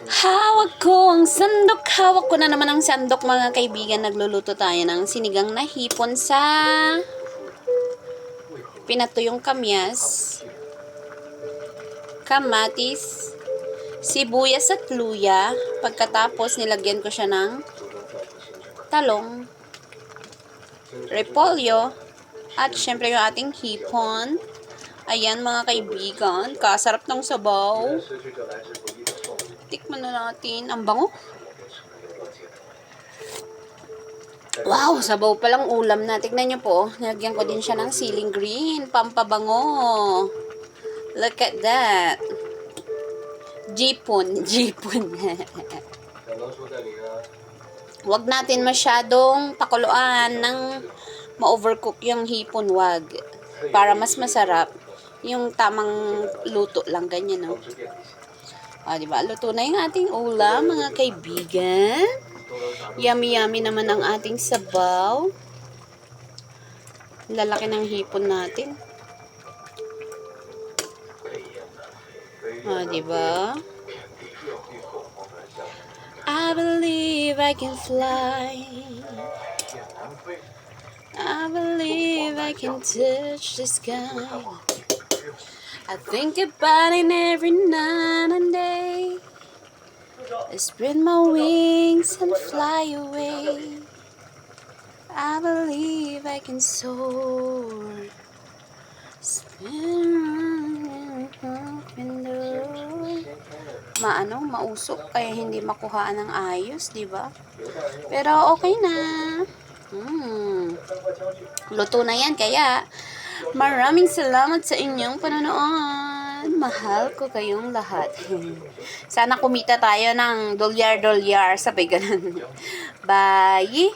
Hawak ko ang sandok. Hawak ko na naman ang sandok, mga kaibigan. Nagluluto tayo ng sinigang na hipon sa pinatuyong kamyas, kamatis, sibuyas at luya. Pagkatapos, nilagyan ko siya ng talong, repolyo, at syempre yung ating hipon. Ayan, mga kaibigan, kasarap ng sabaw. Tikman na natin. Ang bango. Wow, sabaw palang ulam na. Tignan nyo po. Nilagyan ko din siya ng siling green. Pampabango. Look at that. Jipon. Jipon. Wag natin masyadong pakuluan ng ma-overcook yung hipon. Wag. Para mas masarap. Yung tamang luto lang. Ganyan, no? Diba? Luto na yung ating ulam, mga kaibigan. Yummy-yummy naman ang ating sabaw. Lalaki ng hipon natin. Diba? I believe I can fly. I believe I can touch the sky. I think about it every night and day. I spread my wings and fly away. I believe I can soar. Mausok kaya hindi makuhaan ng ayos, di ba? Pero okay na. Luto na yan, kaya maraming salamat sa inyong panonood. Mahal ko kayong lahat. Sana kumita tayo ng dolyar-dolyar. Sabi ganun. Bye!